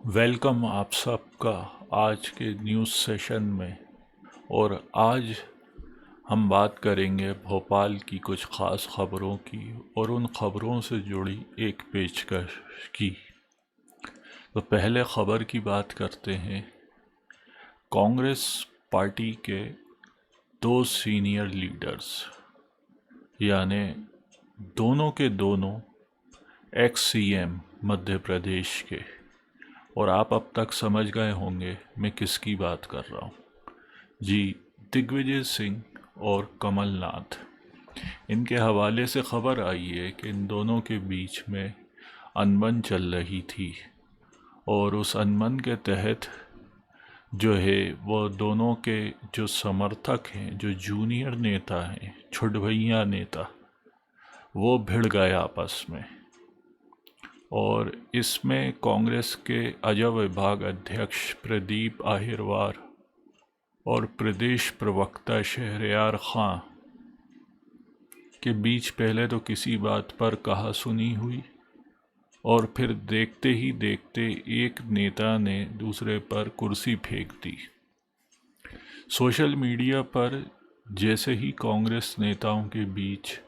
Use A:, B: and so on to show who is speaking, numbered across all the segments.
A: Welcome आप सबका आज के न्यूज़ सेशन में। और आज हम बात करेंगे भोपाल की कुछ ख़ास खबरों की और उन खबरों से जुड़ी एक पेशकश की। तो पहले खबर की बात करते हैं। कांग्रेस पार्टी के दो सीनियर लीडर्स यानी दोनों के दोनों एक्स सीएम मध्य प्रदेश के, और आप अब तक समझ गए होंगे मैं किसकी बात कर रहा हूँ जी, दिग्विजय सिंह और कमलनाथ। इनके हवाले से खबर आई है कि इन दोनों के बीच में अनबन चल रही थी और उस अनबन के तहत जो है वो दोनों के जो समर्थक हैं, जो जूनियर नेता हैं, छुटभैया नेता, वो भिड़ गए आपस में। और इसमें कांग्रेस के अजय विभाग अध्यक्ष प्रदीप आहिरवार और प्रदेश प्रवक्ता शहरयार खां के बीच पहले तो किसी बात पर कहासुनी हुई और फिर देखते ही देखते एक नेता ने दूसरे पर कुर्सी फेंक दी। सोशल मीडिया पर जैसे ही कांग्रेस नेताओं के बीच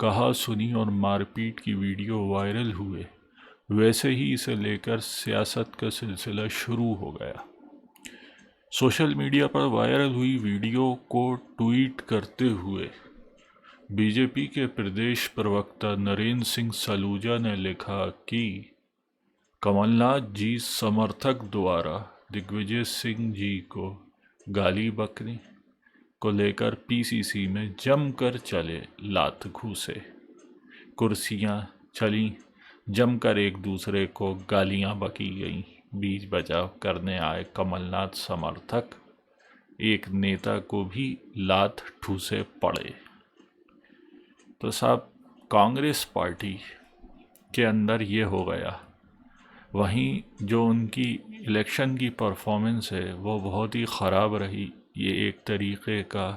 A: कहासुनी और मारपीट की वीडियो वायरल हुए, वैसे ही इसे लेकर सियासत का सिलसिला शुरू हो गया। सोशल मीडिया पर वायरल हुई वीडियो को ट्वीट करते हुए बीजेपी के प्रदेश प्रवक्ता नरेंद्र सिंह सलूजा ने लिखा कि कमलनाथ जी समर्थक द्वारा दिग्विजय सिंह जी को गाली बकने को लेकर पीसीसी में जमकर चले लात घूसे, कुर्सियां चली, जमकर एक दूसरे को गालियां बकी गईं। बीच बचाव करने आए कमलनाथ समर्थक एक नेता को भी लात ठूसे पड़े। तो साहब, कांग्रेस पार्टी के अंदर ये हो गया। वहीं जो उनकी इलेक्शन की परफॉर्मेंस है वो बहुत ही ख़राब रही। ये एक तरीक़े का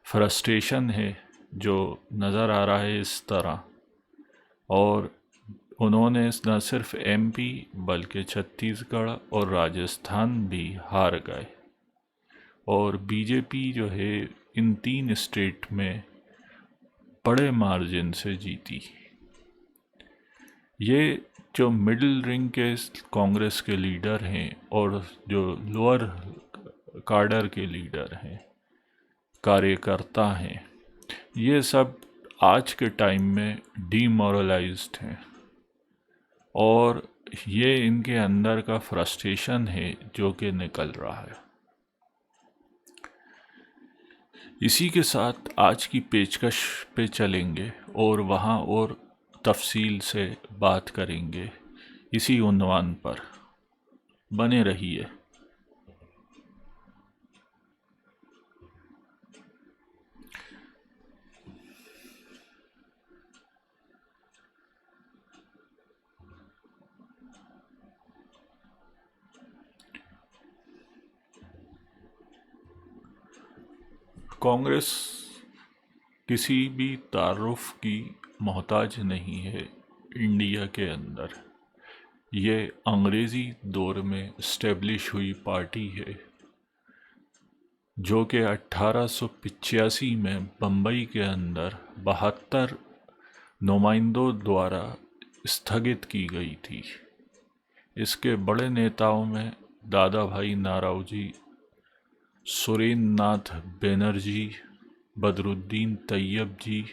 A: फ्रस्ट्रेशन है जो नज़र आ रहा है इस तरह। और उन्होंने न सिर्फ एमपी बल्कि छत्तीसगढ़ और राजस्थान भी हार गए और बीजेपी जो है इन 3 स्टेट में बड़े मार्जिन से जीती। ये जो मिडिल रिंग के कांग्रेस के लीडर हैं और जो लोअर कार्डर के लीडर हैं, कार्यकर्ता हैं, ये सब आज के टाइम में डीमोरलाइज्ड हैं और ये इनके अंदर का फ्रस्ट्रेशन है जो कि निकल रहा है। इसी के साथ आज की पेशकश पे चलेंगे और वहाँ और तफसील से बात करेंगे। इसी उन्वान पर बने रहिए। कांग्रेस किसी भी तारुफ की मोहताज नहीं है इंडिया के अंदर। ये अंग्रेज़ी दौर में इस्टेब्लिश हुई पार्टी है जो कि 1885 में बम्बई के अंदर 72 नुमाइंदों द्वारा स्थगित की गई थी। इसके बड़े नेताओं में दादा भाई नारावजी, सुरेंद्र नाथ बनर्जी, बदरुद्दीन तैयब जी,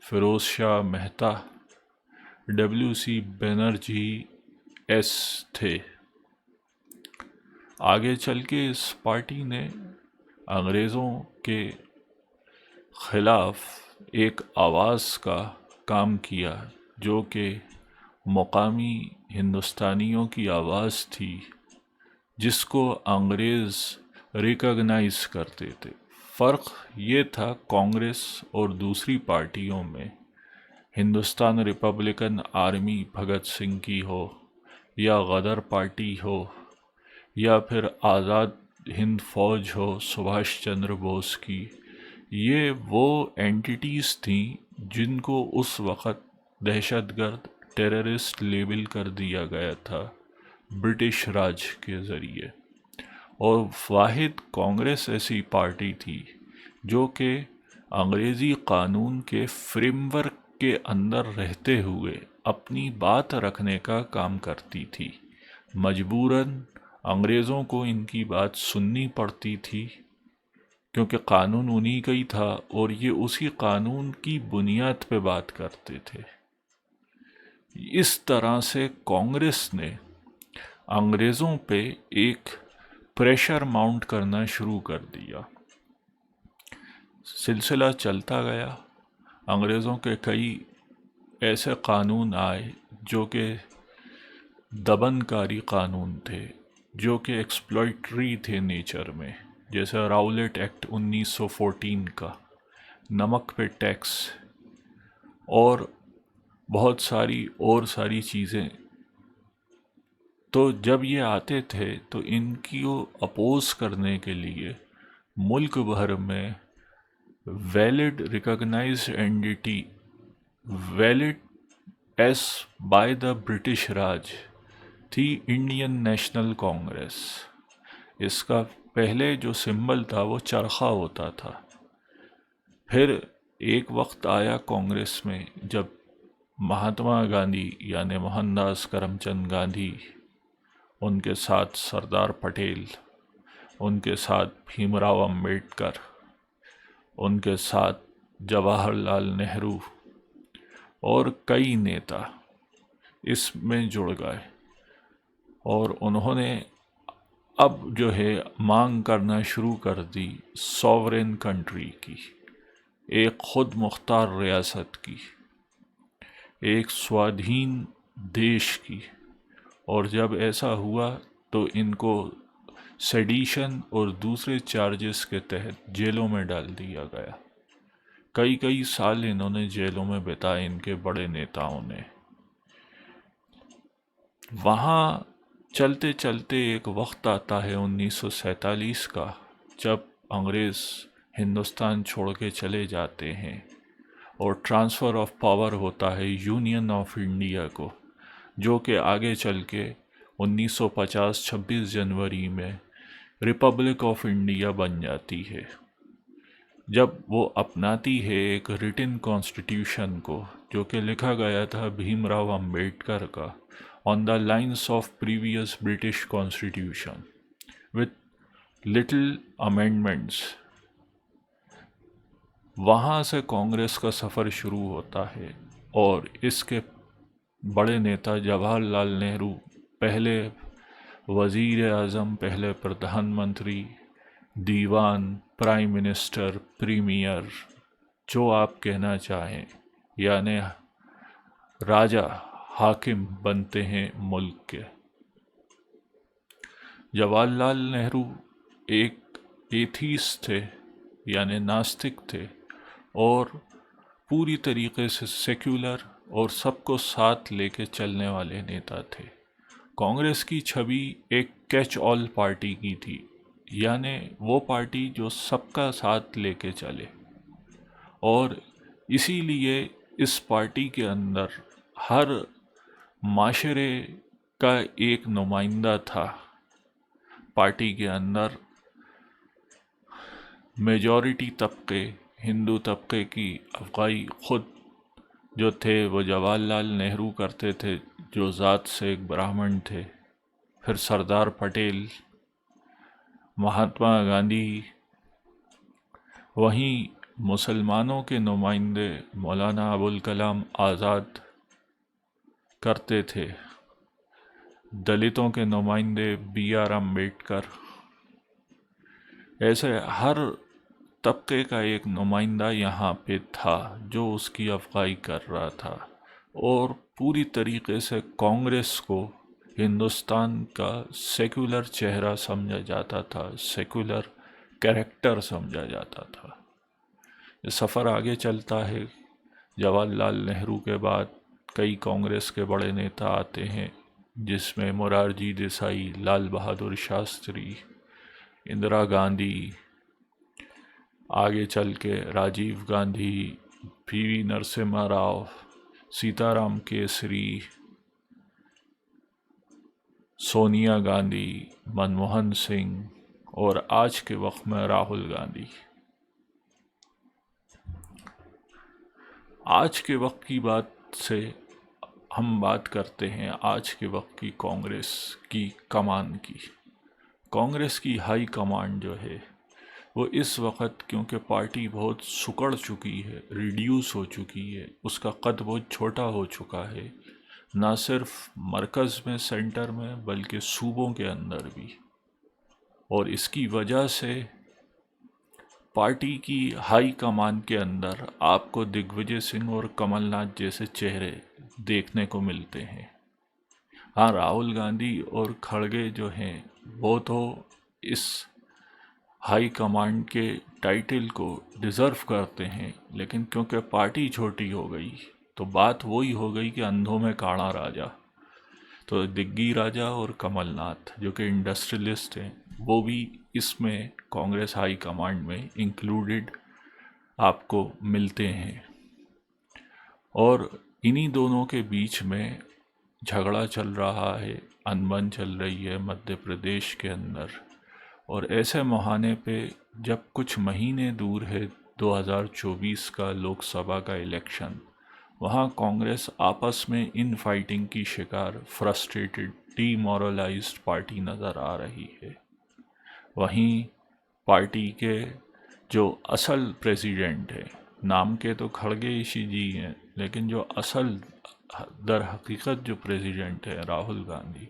A: फिरोज शाह मेहता, डब्ल्यू.सी. बनर्जी एस थे। आगे चल के इस पार्टी ने अंग्रेज़ों के ख़िलाफ़ एक आवाज़ का काम किया जो कि मुकामी हिंदुस्तानियों की आवाज़ थी, जिसको अंग्रेज़ रिकॉग्नाइज करते थे। फ़र्क ये था कांग्रेस और दूसरी पार्टियों में, हिंदुस्तान रिपब्लिकन आर्मी भगत सिंह की हो या गदर पार्टी हो या फिर आज़ाद हिंद फौज हो सुभाष चंद्र बोस की, ये वो एंटिटीज़ थी जिनको उस वक़्त दहशतगर्द टेररिस्ट लेबल कर दिया गया था, ब्रिटिश राज के ज़रिए। और वाहिद कांग्रेस ऐसी पार्टी थी जो कि अंग्रेज़ी कानून के फ्रेमवर्क के अंदर रहते हुए अपनी बात रखने का काम करती थी। मजबूरन अंग्रेज़ों को इनकी बात सुननी पड़ती थी क्योंकि कानून उन्हीं का ही था और ये उसी कानून की बुनियाद पे बात करते थे। इस तरह से कांग्रेस ने अंग्रेज़ों पे एक प्रेशर माउंट करना शुरू कर दिया। सिलसिला चलता गया। अंग्रेज़ों के कई ऐसे कानून आए जो कि दमनकारी कानून थे, जो कि एक्सप्लॉइटरी थे नेचर में, जैसे राउलेट एक्ट 1914 का, नमक पे टैक्स और बहुत सारी चीज़ें। तो जब ये आते थे तो इनकी अपोज करने के लिए मुल्क भर में valid recognized entity, valid as by the British Raj, थी इंडियन नेशनल कांग्रेस। इसका पहले जो सिंबल था वो चरखा होता था। फिर एक वक्त आया कांग्रेस में जब महात्मा गांधी यानी मोहनदास करमचंद गांधी, उनके साथ सरदार पटेल, उनके साथ भीमराव अंबेडकर, उनके साथ जवाहरलाल नेहरू और कई नेता इसमें जुड़ गए और उन्होंने अब जो है मांग करना शुरू कर दी सॉवरेन कंट्री की, एक खुद मुख्तार रियासत की, एक स्वाधीन देश की। और जब ऐसा हुआ तो इनको सेडिशन और दूसरे चार्जेस के तहत जेलों में डाल दिया गया। कई साल इन्होंने जेलों में बिताए, इनके बड़े नेताओं ने। वहाँ चलते चलते एक वक्त आता है 1947 का, जब अंग्रेज़ हिंदुस्तान छोड़ के चले जाते हैं और ट्रांसफ़र ऑफ पावर होता है यूनियन ऑफ इंडिया को, जो कि आगे चल के 1950 26 जनवरी में रिपब्लिक ऑफ इंडिया बन जाती है। जब वो अपनाती है एक रिटन कॉन्स्टिट्यूशन को, जो कि लिखा गया था भीमराव अंबेडकर का, on the lines of previous British constitution with little amendments. वहाँ से कांग्रेस का सफ़र शुरू होता है और इसके बड़े नेता जवाहरलाल नेहरू, पहले वज़ीर आज़म, पहले प्रधानमंत्री, दीवान, प्राइम मिनिस्टर, प्रीमियर, जो आप कहना चाहें, यानी राजा, हाकिम बनते हैं मुल्क के। जवाहरलाल नेहरू एक एथीस्ट थे, यानी नास्तिक थे, और पूरी तरीके से सेक्युलर और सबको साथ लेके चलने वाले नेता थे। कांग्रेस की छवि एक कैच ऑल पार्टी की थी, यानी वो पार्टी जो सबका साथ लेके चले। और इसीलिए इस पार्टी के अंदर हर माशरे का एक नुमाइंदा था। पार्टी के अंदर मेजॉरिटी तबके, हिंदू तबके की अफगाई खुद जो थे वो जवाहरलाल नेहरू करते थे, जो ज़ात से एक ब्राह्मण थे। फिर सरदार पटेल, महात्मा गांधी, वहीं मुसलमानों के नुमाइंदे मौलाना अबुल कलाम आज़ाद करते थे, दलितों के नुमाइंदे BR अम्बेडकर। ऐसे हर तबके का एक नुमाइंदा यहाँ पे था जो उसकी अफगाई कर रहा था। और पूरी तरीके से कांग्रेस को हिंदुस्तान का सेक्युलर चेहरा समझा जाता था, सेक्युलर कैरेक्टर समझा जाता था। ये सफ़र आगे चलता है। जवाहरलाल नेहरू के बाद कई कांग्रेस के बड़े नेता आते हैं, जिसमें मोरारजी देसाई, लाल बहादुर शास्त्री, इंदिरा गांधी, आगे चल के राजीव गांधी, PV नरसिम्हा राव, सीताराम केसरी, सोनिया गांधी, मनमोहन सिंह और आज के वक्त में राहुल गांधी। आज के वक्त की बात से हम बात करते हैं आज के वक्त की कांग्रेस की कमान की। कांग्रेस की हाई कमांड जो है वो इस वक्त, क्योंकि पार्टी बहुत सुकड़ चुकी है, रिड्यूस हो चुकी है, उसका कद बहुत छोटा हो चुका है, ना सिर्फ मरकज़ में, सेंटर में, बल्कि सूबों के अंदर भी। और इसकी वजह से पार्टी की हाई कमान के अंदर आपको दिग्विजय सिंह और कमलनाथ जैसे चेहरे देखने को मिलते हैं। हाँ, राहुल गांधी और खड़गे जो हैं वो तो इस हाई कमांड के टाइटल को डिज़र्व करते हैं, लेकिन क्योंकि पार्टी छोटी हो गई तो बात वही हो गई कि अंधों में काड़ा राजा। तो दिग्गी राजा और कमलनाथ जो कि इंडस्ट्रियलिस्ट हैं वो भी इसमें कांग्रेस हाई कमांड में इंक्लूडेड आपको मिलते हैं। और इन्हीं दोनों के बीच में झगड़ा चल रहा है, अनबन चल रही है मध्य प्रदेश के अंदर। और ऐसे मुहाने पे जब कुछ महीने दूर है 2024 का लोकसभा का इलेक्शन, वहाँ कांग्रेस आपस में इन फाइटिंग की शिकार फ्रस्ट्रेटेड, डीमोरलाइज्ड पार्टी नज़र आ रही है। वहीं पार्टी के जो असल प्रेसिडेंट है, नाम के तो खड़गे इसी जी हैं, लेकिन जो असल दर हकीकत जो प्रेसिडेंट है राहुल गांधी,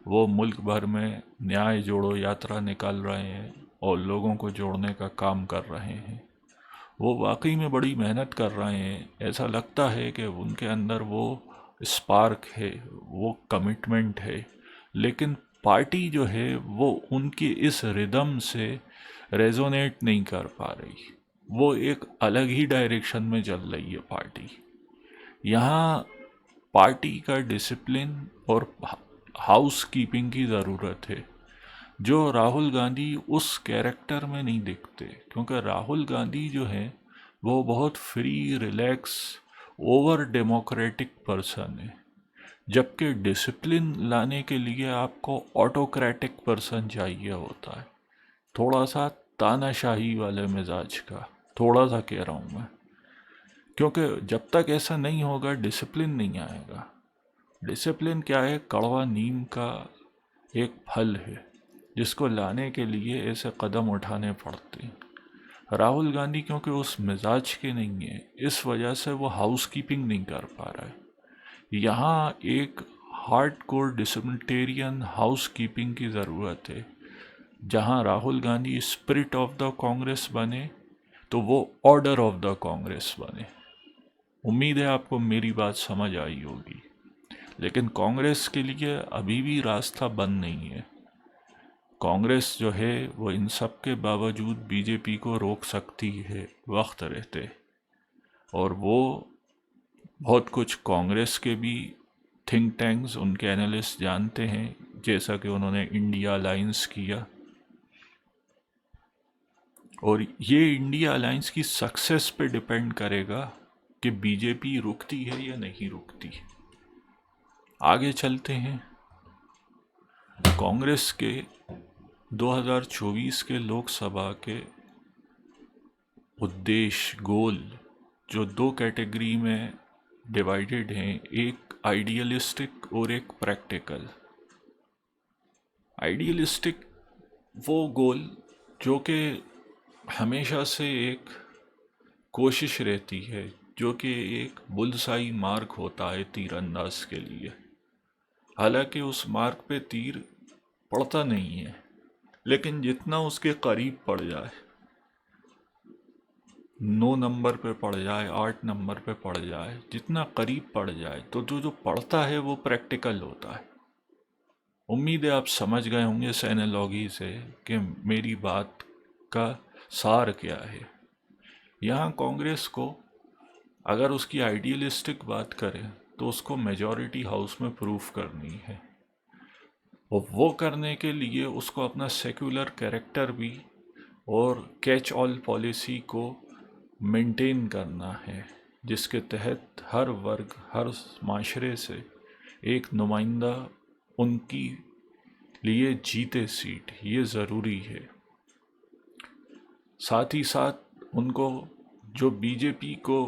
A: वो मुल्क भर में न्याय जोड़ो यात्रा निकाल रहे हैं और लोगों को जोड़ने का काम कर रहे हैं। वो वाकई में बड़ी मेहनत कर रहे हैं। ऐसा लगता है कि उनके अंदर वो स्पार्क है, वो कमिटमेंट है, लेकिन पार्टी जो है वो उनकी इस रिदम से रेजोनेट नहीं कर पा रही। वो एक अलग ही डायरेक्शन में चल रही है पार्टी। यहाँ पार्टी का डिसिप्लिन और हाउस कीपिंग की ज़रूरत है, जो राहुल गांधी उस कैरेक्टर में नहीं दिखते। क्योंकि राहुल गांधी जो है वो बहुत free, relax, over democratic person है, जबकि डिसिप्लिन लाने के लिए आपको ऑटोक्रेटिक पर्सन चाहिए होता है, थोड़ा सा तानाशाही वाले मिजाज का, थोड़ा सा कह रहा हूँ मैं। क्योंकि जब तक ऐसा नहीं होगा डिसिप्लिन नहीं आएगा। डिसिप्लिन क्या है? कड़वा नीम का एक फल है जिसको लाने के लिए ऐसे कदम उठाने पड़ते हैं। राहुल गांधी क्योंकि उस मिजाज के नहीं है, इस वजह से वो हाउस कीपिंग नहीं कर पा रहा है। यहाँ एक hard core disciplinarian house keeping की ज़रूरत है। जहाँ Rahul Gandhi spirit of the Congress बने तो वो ऑर्डर ऑफ द कांग्रेस बने। उम्मीद है आपको मेरी बात समझ आई होगी। लेकिन कांग्रेस के लिए अभी भी रास्ता बंद नहीं है। कांग्रेस जो है वो इन सब के बावजूद बीजेपी को रोक सकती है वक्त रहते। और वो बहुत कुछ कांग्रेस के भी थिंक टैंक्स, उनके एनालिस्ट जानते हैं, जैसा कि उन्होंने इंडिया अलायंस किया। और ये इंडिया अलायंस की सक्सेस पे डिपेंड करेगा कि बीजेपी रुकती है या नहीं रुकती। आगे चलते हैं। कांग्रेस के 2024 के लोकसभा के उद्देश्य, गोल, जो दो कैटेगरी में डिवाइडेड हैं, एक आइडियलिस्टिक और एक प्रैक्टिकल। आइडियलिस्टिक वो गोल जो कि हमेशा से एक कोशिश रहती है, जो कि एक बुलसाई मार्क होता है तीरंदाज के लिए। हालांकि उस मार्क पे तीर पड़ता नहीं है, लेकिन जितना उसके करीब पड़ जाए, 9 नंबर पे पड़ जाए, 8 नंबर पे पड़ जाए, जितना करीब पड़ जाए, तो जो जो पड़ता है वो प्रैक्टिकल होता है। उम्मीद है आप समझ गए होंगे इस एनालॉजी से कि मेरी बात का सार क्या है। यहाँ कांग्रेस को अगर उसकी आइडियलिस्टिक बात करें तो उसको मेजॉरिटी हाउस में प्रूफ करनी है, और वो करने के लिए उसको अपना सेक्युलर कैरेक्टर भी और कैच ऑल पॉलिसी को मेंटेन करना है, जिसके तहत हर वर्ग, हर माशरे से एक नुमाइंदा उनकी लिए जीते सीट, ये ज़रूरी है। साथ ही साथ उनको जो बीजेपी को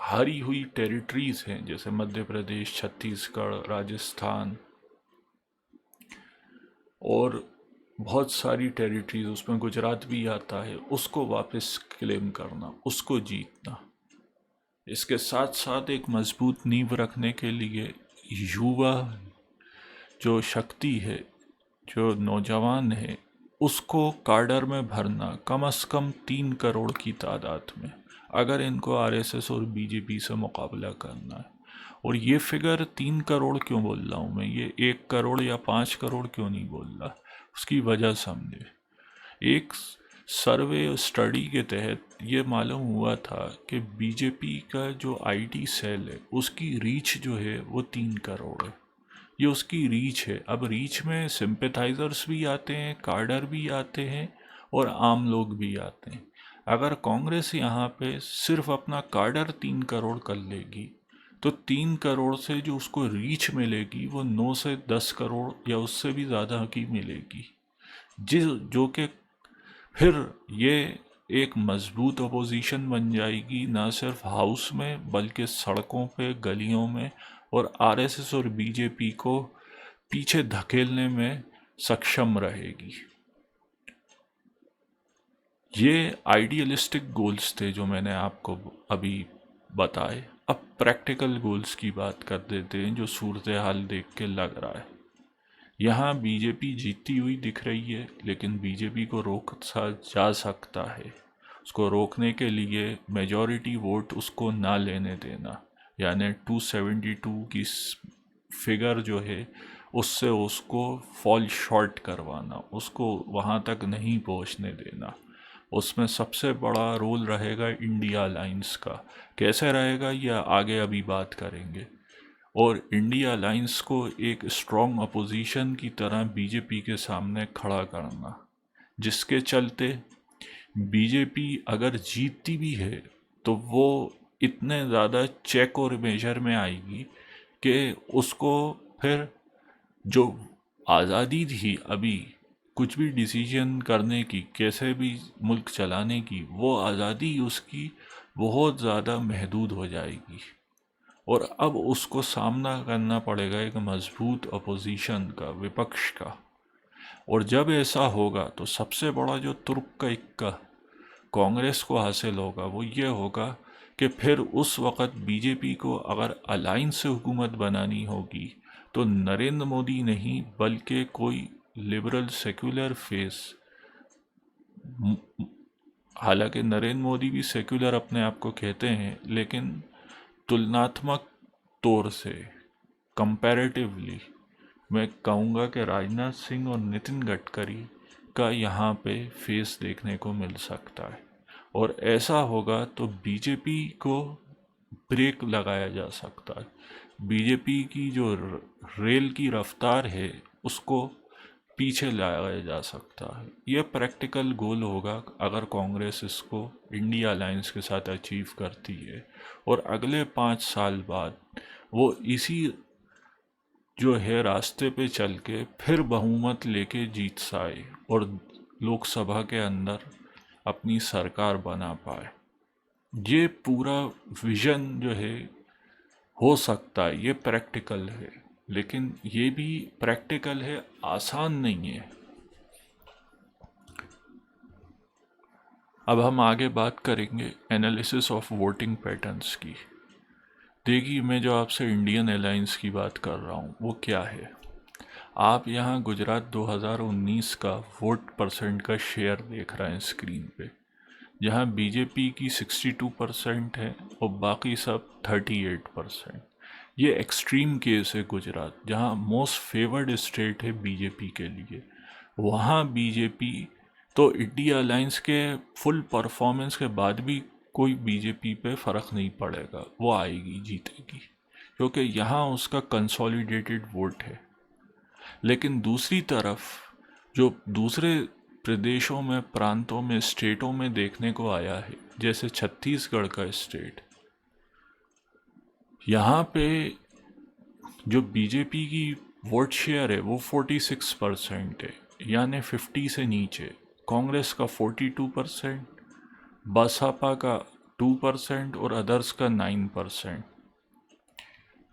A: हारी हुई टेरिटरीज़ हैं जैसे मध्य प्रदेश, छत्तीसगढ़, राजस्थान और बहुत सारी टेरिटरीज, उसमें गुजरात भी आता है, उसको वापस क्लेम करना, उसको जीतना। इसके साथ साथ एक मजबूत नींव रखने के लिए युवा जो शक्ति है, जो नौजवान है, उसको काडर में भरना, कम से कम 3 करोड़ की तादाद में, अगर इनको आरएसएस और बीजेपी से मुकाबला करना है। और ये फिगर 3 करोड़ क्यों बोल रहा हूँ मैं, ये 1 करोड़ या 5 करोड़ क्यों नहीं बोल रहा, उसकी वजह समझे। एक सर्वे स्टडी के तहत ये मालूम हुआ था कि बीजेपी का जो आईटी सेल है उसकी रीच जो है वो 3 करोड़ है। ये उसकी रीच है। अब रीच में सिंपैथाइजर्स भी आते हैं, कार्डर भी आते हैं और आम लोग भी आते हैं। अगर कांग्रेस यहाँ पे सिर्फ अपना कार्डर 3 करोड़ कर लेगी तो 3 करोड़ से जो उसको रीच मिलेगी वो 9 से 10 करोड़ या उससे भी ज़्यादा की मिलेगी, जिस जो कि फिर ये एक मजबूत अपोजिशन बन जाएगी, ना सिर्फ हाउस में बल्कि सड़कों पे, गलियों में, और आरएसएस और बीजेपी को पीछे धकेलने में सक्षम रहेगी। ये आइडियलिस्टिक गोल्स थे जो मैंने आपको अभी बताए। अब प्रैक्टिकल गोल्स की बात कर देते हैं जो सूरत हाल देख के लग रहा है। यहाँ बीजेपी जीतती हुई दिख रही है, लेकिन बीजेपी को रोका जा सकता है। उसको रोकने के लिए मेजॉरिटी वोट उसको ना लेने देना, यानी 272 की फिगर जो है उससे उसको फॉल शॉर्ट करवाना, उसको वहाँ तक नहीं पहुँचने देना। उसमें सबसे बड़ा रोल रहेगा इंडिया अलायंस का। कैसे रहेगा यह आगे अभी बात करेंगे। और इंडिया अलायंस को एक स्ट्रॉन्ग अपोजिशन की तरह बीजेपी के सामने खड़ा करना, जिसके चलते बीजेपी अगर जीतती भी है तो वो इतने ज़्यादा चेक और मेजर में आएगी कि उसको फिर जो आज़ादी थी अभी कुछ भी डिसीजन करने की, कैसे भी मुल्क चलाने की, वो आज़ादी उसकी बहुत ज़्यादा महदूद हो जाएगी। और अब उसको सामना करना पड़ेगा एक मजबूत अपोजिशन का, विपक्ष का। और जब ऐसा होगा तो सबसे बड़ा जो तुर्क का इक्का कांग्रेस को हासिल होगा वो ये होगा कि फिर उस वक़्त बीजेपी को अगर अलायंस से हुकूमत बनानी होगी तो नरेंद्र मोदी नहीं बल्कि कोई लिबरल सेक्युलर फेस, हालांकि नरेंद्र मोदी भी सेक्युलर अपने आप को कहते हैं, लेकिन तुलनात्मक तौर से, कंपैरेटिवली, मैं कहूँगा कि राजनाथ सिंह और नितिन गडकरी का यहाँ पे फेस देखने को मिल सकता है। और ऐसा होगा तो बीजेपी को ब्रेक लगाया जा सकता है। बीजेपी की जो रेल की रफ्तार है उसको पीछे लाया जा सकता है। यह प्रैक्टिकल गोल होगा अगर कांग्रेस इसको इंडिया अलायंस के साथ अचीव करती है और अगले 5 साल बाद वो इसी जो है रास्ते पे चल के फिर बहुमत लेके जीत साए और लोकसभा के अंदर अपनी सरकार बना पाए। ये पूरा विजन जो है हो सकता है, ये प्रैक्टिकल है, लेकिन ये भी प्रैक्टिकल है, आसान नहीं है। अब हम आगे बात करेंगे एनालिसिस ऑफ वोटिंग पैटर्न्स की। देखिए, मैं जो आपसे इंडियन अलायंस की बात कर रहा हूँ वो क्या है। आप यहाँ गुजरात 2019 का वोट परसेंट का शेयर देख रहे हैं स्क्रीन पे, जहाँ बीजेपी की 62% है और बाकी सब 38%। ये एक्सट्रीम केस है गुजरात, जहाँ मोस्ट फेवर्ड स्टेट है बीजेपी के लिए। वहाँ बीजेपी तो इंडिया अलायंस के फुल परफॉर्मेंस के बाद भी कोई बीजेपी पे फ़र्क नहीं पड़ेगा, वो आएगी, जीतेगी, क्योंकि यहाँ उसका कंसोलिडेटेड वोट है। लेकिन दूसरी तरफ जो दूसरे प्रदेशों में, प्रांतों में, स्टेटों में देखने को आया है, जैसे छत्तीसगढ़ का स्टेट, यहाँ पे जो बीजेपी की वोट शेयर है वो 46% है, यानी 50 से नीचे। कांग्रेस का 42%, बसपा का 2% और अदर्स का 9%।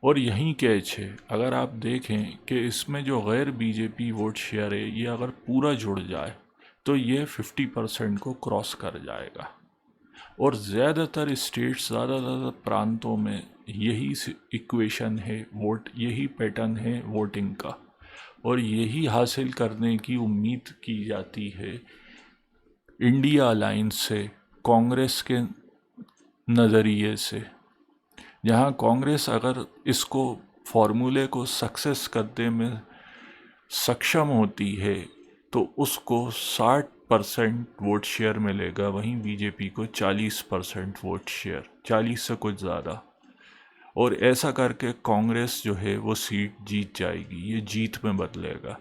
A: और यहीं कैच है, अगर आप देखें कि इसमें जो गैर बीजेपी वोट शेयर है ये अगर पूरा जुड़ जाए तो ये 50% को क्रॉस कर जाएगा। और ज़्यादातर स्टेट्स, ज़्यादातर प्रांतों में यही इक्वेशन है, वोट यही पैटर्न है वोटिंग का, और यही हासिल करने की उम्मीद की जाती है इंडिया अलायंस से, कांग्रेस के नज़रिए से। जहां कांग्रेस अगर इसको फॉर्मूले को सक्सेस करने में सक्षम होती है तो उसको 60% वोट शेयर मिलेगा, वहीं बीजेपी को 40% वोट शेयर, 40 से कुछ ज़्यादा। और ऐसा करके कांग्रेस जो है वो सीट जीत जाएगी, ये जीत में बदलेगा।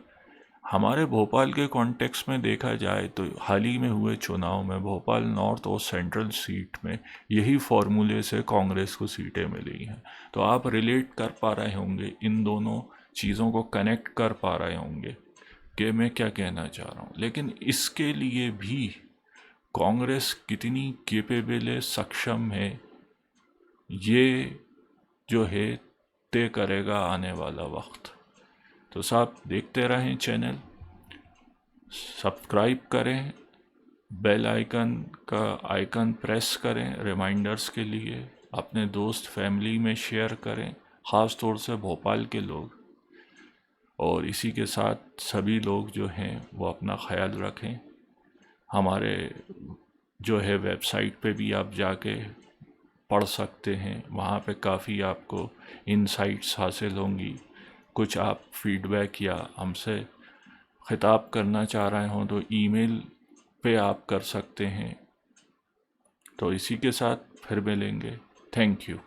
A: हमारे भोपाल के कॉन्टेक्स्ट में देखा जाए तो हाल ही में हुए चुनाव में भोपाल नॉर्थ और सेंट्रल सीट में यही फॉर्मूले से कांग्रेस को सीटें मिली हैं। तो आप रिलेट कर पा रहे होंगे, इन दोनों चीज़ों को कनेक्ट कर पा रहे होंगे कि मैं क्या कहना चाह रहा हूँ। लेकिन इसके लिए भी कांग्रेस कितनी केपेबल है, सक्षम है, ये जो है तय करेगा आने वाला वक्त। तो साहब देखते रहें चैनल, सब्सक्राइब करें, बेल आइकन का आइकन प्रेस करें रिमाइंडर्स के लिए, अपने दोस्त फैमिली में शेयर करें, ख़ास तौर से भोपाल के लोग। और इसी के साथ सभी लोग जो हैं वो अपना ख्याल रखें। हमारे जो है वेबसाइट पे भी आप जाके पढ़ सकते हैं, वहाँ पे काफ़ी आपको इनसाइट्स हासिल होंगी। कुछ आप फीडबैक या हमसे खिताब करना चाह रहे हों तो ईमेल पे आप कर सकते हैं। तो इसी के साथ फिर मिलेंगे। Thank you.